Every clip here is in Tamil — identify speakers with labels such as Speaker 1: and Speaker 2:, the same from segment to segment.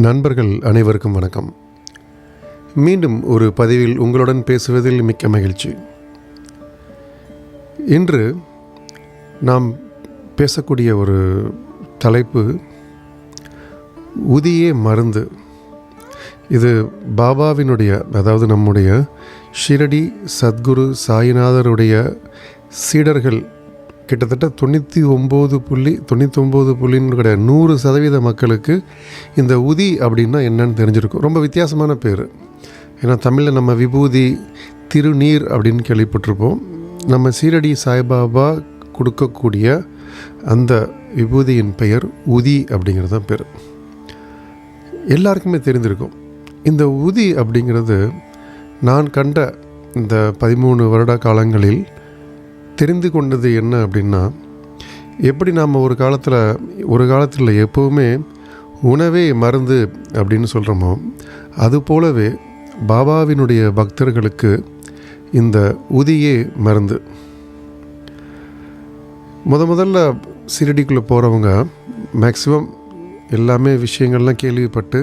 Speaker 1: நண்பர்கள் அனைவருக்கும் வணக்கம். மீண்டும் ஒரு பதிவில் உங்களுடன் பேசுவதில் மிக்க மகிழ்ச்சி. இன்று நாம் பேசக்கூடிய ஒரு தலைப்பு உதியே மருந்து. இது பாபாவினுடைய, அதாவது நம்முடைய ஷிரடி சத்குரு சாயிநாதருடைய சீடர்கள் கிட்டத்தட்ட 99.100% மக்களுக்கு இந்த உதி அப்படின்னா என்னன்னு தெரிஞ்சிருக்கும். ரொம்ப வித்தியாசமான பேர். ஏன்னா தமிழில் நம்ம விபூதி, திருநீர் அப்படின்னு கேள்விப்பட்டிருப்போம். நம்ம சீரடி சாய்பாபா கொடுக்கக்கூடிய அந்த விபூதியின் பெயர் உதி அப்படிங்கிறது தான் பேர். எல்லாருக்குமே தெரிந்திருக்கும். இந்த உதி அப்படிங்கிறது நான் கண்ட இந்த 13 வருட காலங்களில் தெரிந்து கொண்டது என்ன அப்படின்னா, எப்படி நாம் ஒரு காலத்தில் எப்போவுமே உணவே மருந்து அப்படின்னு சொல்கிறோமோ, அதுபோலவே பாபாவினுடைய பக்தர்களுக்கு இந்த உதியே மருந்து. முதல்ல சிரடிக்குள்ளே போகிறவங்க மேக்ஸிமம் எல்லாமே விஷயங்கள்லாம் கேள்விப்பட்டு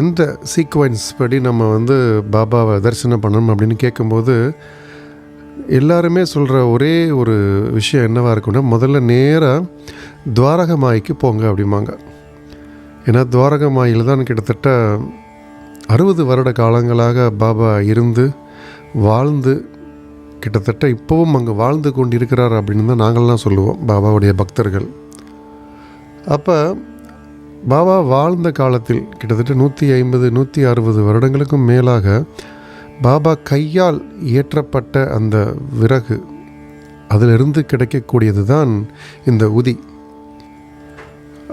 Speaker 1: எந்த சீக்வன்ஸ் படி நம்ம பாபாவை தரிசனம் பண்ணணும் அப்படின்னு கேட்கும்போது எல்லாருமே சொல்கிற ஒரே ஒரு விஷயம் என்னவாக இருக்குன்னா, முதல்ல நேராக துவாரகமாய்க்கு போங்க அப்படிம்பாங்க. ஏன்னா துவாரகமாயில் தான் கிட்டத்தட்ட 60 வருட காலங்களாக பாபா இருந்து வாழ்ந்து, கிட்டத்தட்ட இப்போவும் அங்கே வாழ்ந்து கொண்டு இருக்கிறார் அப்படின்னு தான் நாங்கள்லாம் சொல்லுவோம், பாபாவுடைய பக்தர்கள். அப்போ பாபா வாழ்ந்த காலத்தில் கிட்டத்தட்ட 150-160 வருடங்களுக்கும் மேலாக பாபா கையால் ஏற்றப்பட்ட அந்த விறகு, அதிலிருந்து கிடைக்கக்கூடியது தான் இந்த உதி.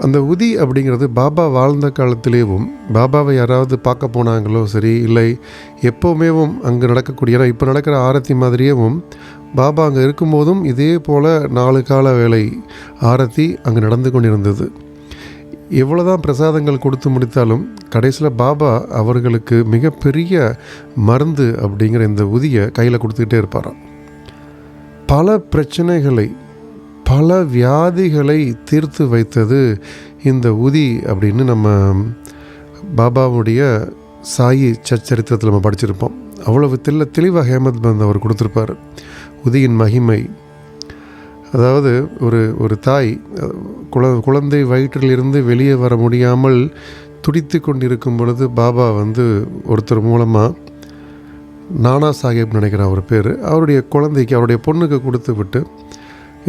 Speaker 1: அந்த உதி அப்படிங்கிறது பாபா வாழ்ந்த காலத்திலேயும், பாபாவை யாராவது பார்க்க போனாங்களோ சரி, இல்லை எப்போவுமேவும் அங்கே நடக்கக்கூடிய, இப்போ நடக்கிற ஆரத்தி மாதிரியேவும் பாபா அங்கே இருக்கும்போதும் இதே போல் 4 கால வேளை ஆரத்தி அங்கே நடந்து கொண்டிருந்தது. எவ்வளோதான் பிரசாதங்கள் கொடுத்து முடித்தாலும் கடைசியில் பாபா அவர்களுக்கு மிகப்பெரிய மருந்து அப்படிங்கிற இந்த உதியை கையில் கொடுத்துக்கிட்டே இருப்பாராம். பல பிரச்சனைகளை, பல வியாதிகளை தீர்த்து வைத்தது இந்த உதி அப்படின்னு நம்ம பாபாவுடைய சாயி சரித்திரத்தில் நம்ம படிச்சிருப்போம். அவ்வளவு தெளிவாக ஹேமத் பந்த் அவர் கொடுத்துருப்பார் உதியின் மகிமை. அதாவது ஒரு தாய் குழந்தை வயிற்றிலிருந்து வெளியே வர முடியாமல் துடித்து கொண்டிருக்கும் பொழுது பாபா ஒருத்தர் மூலமாக, நானா சாஹேப் நினைக்கிறேன் அவர் பேர், அவருடைய குழந்தைக்கு, அவருடைய பொண்ணுக்கு கொடுத்து விட்டு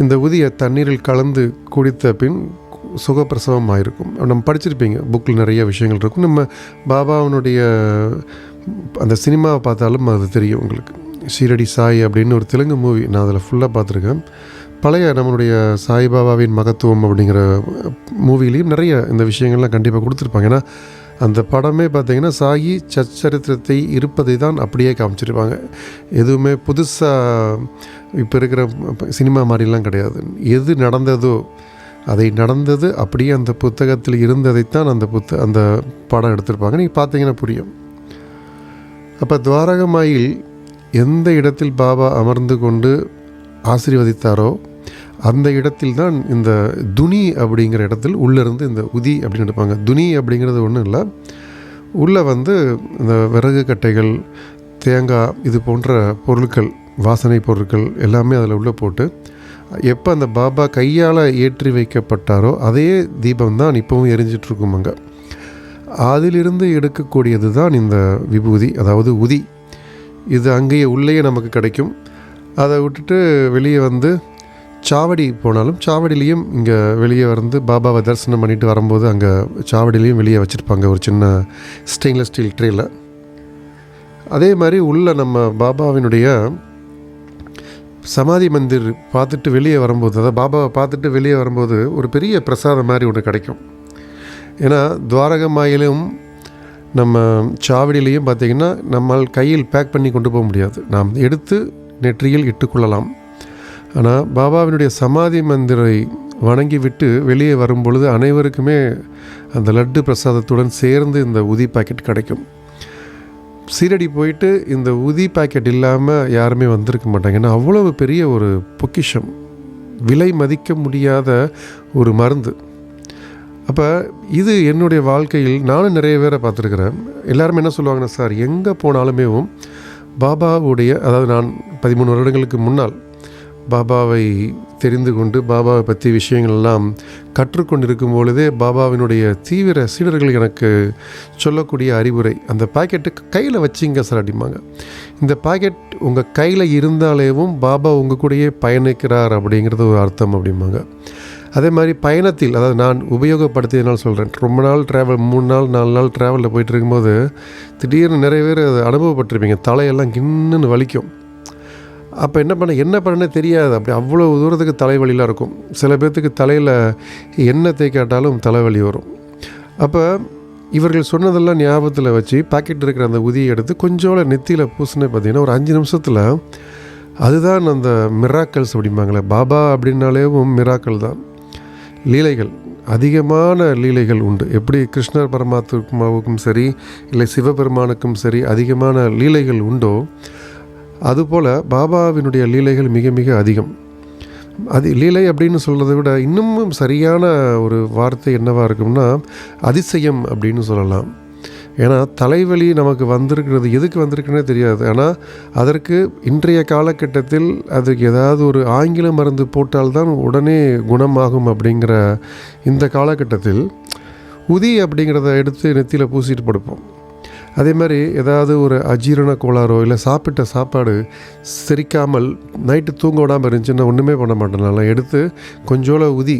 Speaker 1: இந்த உதியை தண்ணீரில் கலந்து குடித்த பின் சுகப்பிரசவம் ஆகிருக்கும். நம்ம படிச்சிருப்பீங்க, புக்கில் நிறைய விஷயங்கள் இருக்கும். நம்ம பாபாவினுடைய அந்த சினிமாவை பார்த்தாலும் அது தெரியும் உங்களுக்கு. ஷீரடி சாய் அப்படின்னு ஒரு தெலுங்கு மூவி, நான் அதில் ஃபுல்லாக பார்த்துருக்கேன். பழைய நம்மளுடைய சாய்பாபாவின் மகத்துவம் அப்படிங்கிற மூவிலையும் நிறைய இந்த விஷயங்கள்லாம் கண்டிப்பாக கொடுத்துருப்பாங்க. ஏன்னா அந்த படமே பார்த்திங்கன்னா சாயி சரித்திரத்தை இருப்பதை தான் அப்படியே காமிச்சிருப்பாங்க. எதுவுமே புதுசாக இப்போ இருக்கிற சினிமா மாதிரிலாம் கிடையாது. எது நடந்ததோ அதை நடந்தது அப்படியே அந்த புத்தகத்தில் இருந்ததைத்தான் அந்த படம் எடுத்திருப்பாங்க. நீங்கள் பார்த்தீங்கன்னா புரியும். அப்போ துவாரகமாயில் எந்த இடத்தில் பாபா அமர்ந்து கொண்டு ஆசீர்வதித்தாரோ அந்த இடத்தில் தான் இந்த துனி அப்படிங்கிற இடத்தில் உள்ளிருந்து இந்த உதி அப்படின்னு எடுப்பாங்க. துனி அப்படிங்கிறது ஒன்றும் இல்லை, உள்ளே இந்த விறகு கட்டைகள், தேங்காய், இது போன்ற பொருட்கள், வாசனை பொருட்கள் எல்லாமே அதில் உள்ளே போட்டு, எப்போ அந்த பாபா கையால் ஏற்றி வைக்கப்பட்டாரோ அதே தீபம் தான் இப்போவும் எரிஞ்சிட்ருக்கும் அங்கே. அதிலிருந்து எடுக்கக்கூடியது தான் இந்த விபூதி, அதாவது உதி. இது அங்கேயே உள்ளேயே நமக்கு கிடைக்கும். அதை விட்டுட்டு வெளியே சாவடி போனாலும் சாவடிலையும் இங்கே வெளியே பாபாவை தரிசனம் பண்ணிட்டு வரும்போது அங்கே சாவடிலையும் வெளியே வச்சுருப்பாங்க ஒரு சின்ன ஸ்டெயின்லெஸ் ஸ்டீல் ட்ரேயில். அதே மாதிரி உள்ள நம்ம பாபாவினுடைய சமாதி மந்திர் பார்த்துட்டு வெளியே வரும்போது, அதாவது பாபாவை பார்த்துட்டு வெளியே வரும்போது ஒரு பெரிய பிரசாதம் மாதிரி ஒன்று கிடைக்கும். ஏன்னா துவாரகமாயிலும் நம்ம சாவடியிலையும் பார்த்திங்கன்னா நம்மால் கையில் பேக் பண்ணி கொண்டு போக முடியாது, நாம் எடுத்து நெற்றியில் இட்டுக்கொள்ளலாம். ஆனால் பாபாவினுடைய சமாதி மந்திரை வணங்கிவிட்டு வெளியே வரும்பொழுது அனைவருக்குமே அந்த லட்டு பிரசாதத்துடன் சேர்ந்து இந்த உதி பாக்கெட் கிடைக்கும். சீரடி போயிட்டு இந்த உதி பாக்கெட் இல்லாமல் யாருமே வந்திருக்க மாட்டாங்க. ஏன்னா அவ்வளவு பெரிய ஒரு பொக்கிஷம், விலை மதிக்க முடியாத ஒரு மருந்து. அப்போ இது என்னுடைய வாழ்க்கையில் நானும் நிறைய பேரை பார்த்துருக்குறேன். எல்லாருமே என்ன சொல்லுவாங்கன்னா, சார் எங்கே போனாலுமே பாபாவுடைய, அதாவது நான் 13 வருடங்களுக்கு முன்னால் பாபாவை தெரிந்து கொண்டு பாபாவை பற்றி விஷயங்கள் எல்லாம் கற்றுக்கொண்டிருக்கும் பொழுதே பாபாவினுடைய தீவிர சீடர்கள் எனக்கு சொல்லக்கூடிய அறிவுரை, அந்த பாக்கெட்டு கையில் வச்சிங்க சார் அப்படிம்பாங்க. இந்த பாக்கெட் உங்கள் கையில் இருந்தாலேவும் பாபா உங்கள் கூடயே பயணிக்கிறார் அப்படிங்கிறது ஒரு அர்த்தம் அப்படிம்பாங்க. அதே மாதிரி பயணத்தில், அதாவது நான் உபயோகப்படுத்தியதுனால சொல்கிறேன், ரொம்ப நாள் ட்ராவல், 3 நாள் 4 நாள் ட்ராவலில் போயிட்டு இருக்கும்போது திடீர்னு நிறைய பேர் அதை அனுபவப்பட்டிருப்பீங்க. தலையெல்லாம் கின்னுன்னு வலிக்கும். அப்போ என்ன பண்ணனே தெரியாது. அப்படி அவ்வளோ தூரத்துக்கு தலைவலிலாம் இருக்கும். சில பேர்த்துக்கு தலையில் எண்ணெய் தேய்க்காட்டாலும் தலைவலி வரும். அப்போ இவர்கள் சொன்னதெல்லாம் ஞாபகத்தில் வச்சு பாக்கெட் இருக்கிற அந்த உதியை எடுத்து கொஞ்சோட நெத்தியில் பூசினே பார்த்தீங்கன்னா ஒரு 5 நிமிஷத்தில் அதுதான் அந்த மிராக்கல்ஸ் அப்படிம்பாங்களே. பாபா அப்படின்னாலேவும் மிராக்கள் தான், லீலைகள், அதிகமான லீலைகள் உண்டு. எப்படி கிருஷ்ணர் பரமாத்மாவுக்கும் சரி இல்லை சிவபெருமானுக்கும் சரி அதிகமான லீலைகள் உண்டோ, அதுபோல் பாபாவினுடைய லீலைகள் மிக மிக அதிகம். அது லீலை அப்படின்னு சொல்கிறத விட இன்னமும் சரியான ஒரு வார்த்தை என்னவாக இருக்கும்னா அதிசயம் அப்படின்னு சொல்லலாம். ஏன்னா தலைவலி நமக்கு வந்திருக்கிறது எதுக்கு வந்திருக்குன்னே தெரியாது. ஆனால் அதற்கு இன்றைய காலகட்டத்தில் அதுக்கு ஏதாவது ஒரு ஆங்கில மருந்து போட்டால்தான் உடனே குணமாகும் அப்படிங்கிற இந்த காலகட்டத்தில் உதி அப்படிங்கிறத எடுத்து நெத்தியில் பூசிட்டு படுப்போம். அதே மாதிரி ஏதாவது ஒரு அஜீரண கோளாறோ இல்லை சாப்பிட்ட சாப்பாடு செரிக்காமல் நைட்டு தூங்க விடாமல் இருந்துச்சுன்னா ஒன்றுமே பண்ண மாட்டேன். நல்லா எடுத்து கொஞ்சோல உதி,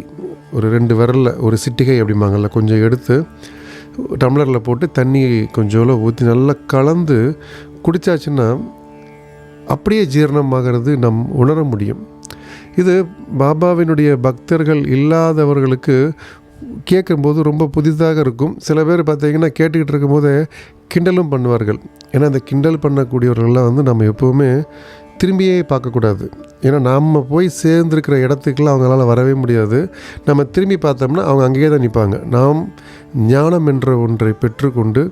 Speaker 1: ஒரு 2 விரலில் ஒரு சிட்டிகை அப்படிம்பாங்கள்ல, கொஞ்சம் எடுத்து டம்ளரில் போட்டு தண்ணி கொஞ்சோல ஊற்றி நல்லா கலந்து குடித்தாச்சுன்னா அப்படியே ஜீரணமாகிறது நம் உணர முடியும். இது பாபாவினுடைய பக்தர்கள் இல்லாதவர்களுக்கு கேட்கும்போது ரொம்ப புதிதாக இருக்கும். சில பேர் பார்த்திங்கன்னா கேட்டுக்கிட்டு இருக்கும்போதே கிண்டலும் பண்ணுவார்கள். ஏன்னா அந்த கிண்டல் பண்ணக்கூடியவர்கள்லாம் நம்ம எப்போவுமே திரும்பியே பார்க்கக்கூடாது. ஏன்னா நாம் போய் சேர்ந்துருக்கிற இடத்துக்குலாம் அவங்களால வரவே முடியாது. நம்ம திரும்பி பார்த்தோம்னா அவங்க அங்கேயே தான் நிற்பாங்க. நாம் ஞானம் என்ற ஒன்றை பெற்றுக்கொண்டு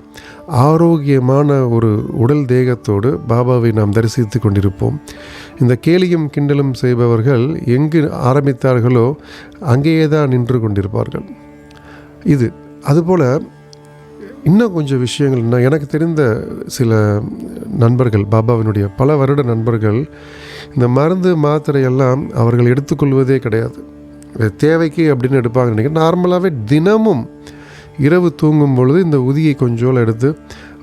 Speaker 1: ஆரோக்கியமான ஒரு உடல் தேகத்தோடு பாபாவை நாம் தரிசித்து கொண்டிருப்போம். இந்த கேலியும் கிண்டலும் செய்பவர்கள் எங்கு ஆரம்பித்தார்களோ அங்கேயே தான் நின்று கொண்டிருப்பார்கள். இது அதுபோல் இன்னும் கொஞ்சம் விஷயங்கள் எனக்கு தெரிந்த சில நண்பர்கள், பாபாவினுடைய பல வருட நண்பர்கள், இந்த மருந்து மாத்திரையெல்லாம் அவர்கள் எடுத்துக்கொள்வதே கிடையாது. தேவைக்கு அப்படின்னு எடுப்பாங்க நினைக்கிறேன். நார்மலாகவே தினமும் இரவு தூங்கும் பொழுது இந்த உதியை கொஞ்சோல எடுத்து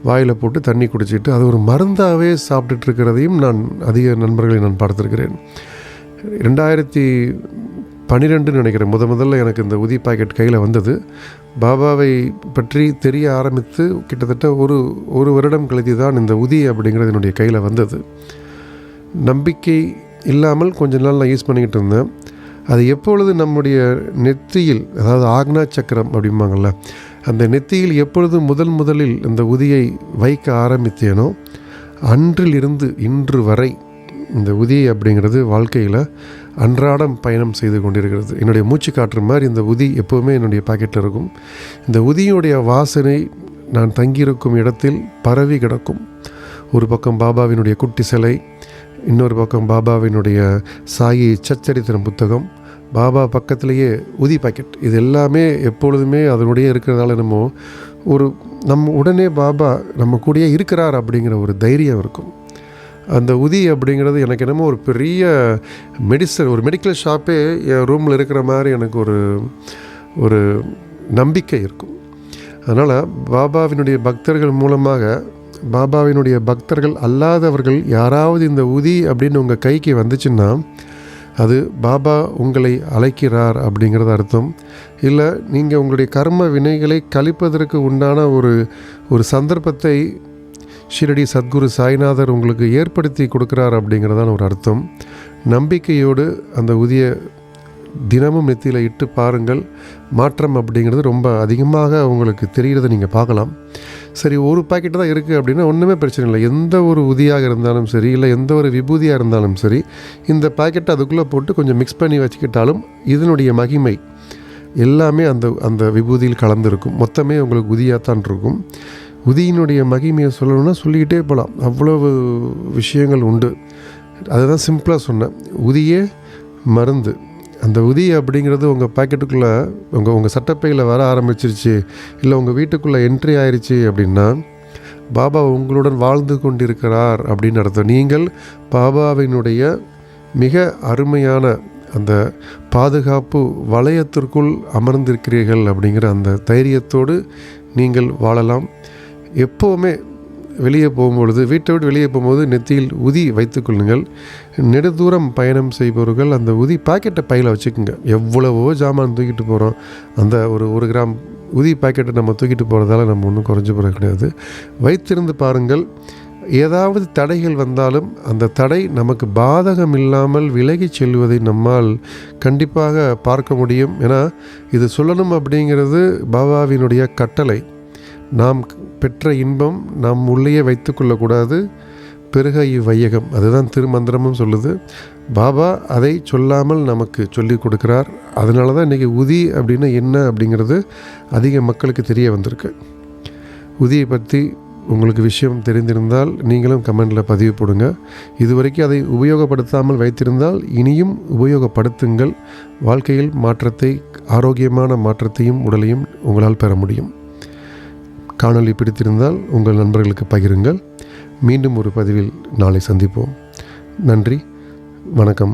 Speaker 1: வாயில் போட்டு தண்ணி குடிச்சிட்டு அது ஒரு மருந்தாகவே சாப்பிட்டுருக்கிறதையும் நான் அதிக நண்பர்களை நான் பார்த்துருக்கிறேன். 2012 நினைக்கிறேன் முதல்ல எனக்கு இந்த உதி பாக்கெட் கையில் வந்தது. பாபாவை பற்றி தெரிய ஆரம்பித்து கிட்டத்தட்ட ஒரு வருடம் கழித்து தான் இந்த உதி அப்படிங்கிறது என்னுடைய கையில் வந்தது. நம்பிக்கை இல்லாமல் கொஞ்ச நாள் நான் யூஸ் பண்ணிக்கிட்டு இருந்தேன். அது எப்பொழுது நம்முடைய நெத்தியில், அதாவது ஆக்னா சக்கரம் அப்படிம்பாங்கள்ல, அந்த நெத்தியில் எப்பொழுது முதலில் இந்த உதியை வைக்க ஆரம்பித்தேனோ அன்றில் இருந்து இன்று வரை இந்த உதி அப்படிங்கிறது வாழ்க்கையில் அன்றாடம் பயணம் செய்து கொண்டிருக்கிறது. என்னுடைய மூச்சு காற்று மாதிரி இந்த உதி எப்போவுமே என்னுடைய பாக்கெட்டில் இருக்கும். இந்த உதியுடைய வாசனை நான் தங்கியிருக்கும் இடத்தில் பரவி கிடக்கும். ஒரு பக்கம் பாபாவினுடைய குட்டி சிலை, இன்னொரு பக்கம் பாபாவினுடைய சாயி சச்சரித்திரம் புத்தகம், பாபா பக்கத்திலேயே உதி பாக்கெட். இது எல்லாமே எப்பொழுதுமே அதனுடைய இருக்கிறதால நம்ம உடனே பாபா நம்ம கூடயே இருக்கிறார் அப்படிங்கிற ஒரு தைரியம் இருக்கும். அந்த உதி அப்படிங்கிறது எனக்கு என்னமோ ஒரு பெரிய ஒரு மெடிக்கல் ஷாப்பே என் ரூமில் இருக்கிற மாதிரி எனக்கு ஒரு நம்பிக்கை இருக்கும். அதனால் பாபாவினுடைய பக்தர்கள் மூலமாக, பாபாவினுடைய பக்தர்கள் அல்லாதவர்கள் யாராவது இந்த உதி அப்படின்னு உங்கள் கைக்கு வந்துச்சுன்னா அது பாபா உங்களை அழைக்கிறார் அப்படிங்கிறது அர்த்தம். இல்லை நீங்கள் உங்களுடைய கர்ம வினைகளை கழிப்பதற்கு உண்டான ஒரு சந்தர்ப்பத்தை ஷிரடி சத்குரு சாய்நாதர் உங்களுக்கு ஏற்படுத்தி கொடுக்குறார் அப்படிங்கிறதான ஒரு அர்த்தம். நம்பிக்கையோடு அந்த உதியை தினமும் நெத்தியில் இட்டு பாருங்கள். மாற்றம் அப்படிங்கிறது ரொம்ப அதிகமாக உங்களுக்கு தெரிகிறத நீங்கள் பார்க்கலாம். சரி, ஒரு பாக்கெட்டு தான் இருக்குது அப்படின்னா ஒன்றுமே பிரச்சனை இல்லை. எந்த ஒரு உதியாக இருந்தாலும் சரி, இல்லை எந்த ஒரு விபூதியாக இருந்தாலும் சரி, இந்த பாக்கெட்டை அதுக்குள்ளே போட்டு கொஞ்சம் மிக்ஸ் பண்ணி வச்சுக்கிட்டாலும் இதனுடைய மகிமை எல்லாமே அந்த விபூதியில் கலந்துருக்கும். மொத்தமே உங்களுக்கு உதியாகத்தான் இருக்கும். உதியினுடைய மகிமையை சொல்லணும்னா சொல்லிக்கிட்டே போகலாம். அவ்வளவு விஷயங்கள் உண்டு. அதுதான் சிம்பிளாக சொன்னேன். உதியே மருந்து, அந்த உதி அப்படிங்கிறது உங்கள் பாக்கெட்டுக்குள்ளே உங்கள் சட்டப்பையில் வர ஆரம்பிச்சிருச்சு, இல்லை உங்கள் வீட்டுக்குள்ளே என்ட்ரி ஆயிடுச்சு அப்படின்னா பாபா உங்களுடன் வாழ்ந்து கொண்டிருக்கிறார் அப்படின்னு அர்த்தம். நீங்கள் பாபாவினுடைய மிக அருமையான அந்த பாதுகாப்பு வளையத்திற்குள் அமர்ந்திருக்கிறீர்கள் அப்படிங்கிற அந்த தைரியத்தோடு நீங்கள் வாழலாம். எப்போவுமே வெளியே போகும்பொழுது, வீட்டை விட்டு வெளியே போகும்போது நெத்தியில் உதி வைத்துக்கொள்ளுங்கள். நெடுதூரம் பயணம் செய்பவர்கள் அந்த உதி பாக்கெட்டை பையில் வச்சுக்கோங்க. எவ்வளவோ ஜாமான் தூக்கிட்டு போகிறோம், அந்த ஒரு கிராம் உதி பாக்கெட்டை நம்ம தூக்கிட்டு போகிறதால நம்ம ஒன்றும் குறைஞ்ச போகிறது கிடையாது. வைத்திருந்து பாருங்கள். ஏதாவது தடைகள் வந்தாலும் அந்த தடை நமக்கு பாதகம் இல்லாமல் விலகி செல்வதை நம்மால் கண்டிப்பாக பார்க்க முடியும். ஏன்னா இது சொல்லணும் அப்படிங்கிறது பாபாவினுடைய கட்டளை. நாம் பெற்ற இன்பம் நாம் உள்ளேயே வைத்து கொள்ளக்கூடாது. பெருக இவ்வையகம், அதுதான் திருமந்திரமும் சொல்லுது. பாபா அதை சொல்லாமல் நமக்கு சொல்லி கொடுக்குறார். அதனால தான் இன்றைக்கி உதி அப்படின்னா என்ன அப்படிங்கிறது அதிக மக்களுக்கு தெரிய வந்திருக்கு. உதியை பற்றி உங்களுக்கு விஷயம் தெரிந்திருந்தால் நீங்களும் கமெண்டில் பதிவு போடுங்க. இதுவரைக்கும் அதை உபயோகப்படுத்தாமல் வைத்திருந்தால் இனியும் உபயோகப்படுத்துங்கள். வாழ்க்கையில் மாற்றத்தை, ஆரோக்கியமான மாற்றத்தையும் உடலையும் உங்களால் பெற முடியும். காணொளி பிடித்திருந்தால் உங்கள் நண்பர்களுக்கு பகிருங்கள். மீண்டும் ஒரு பதிவில் நாளை சந்திப்போம். நன்றி, வணக்கம்.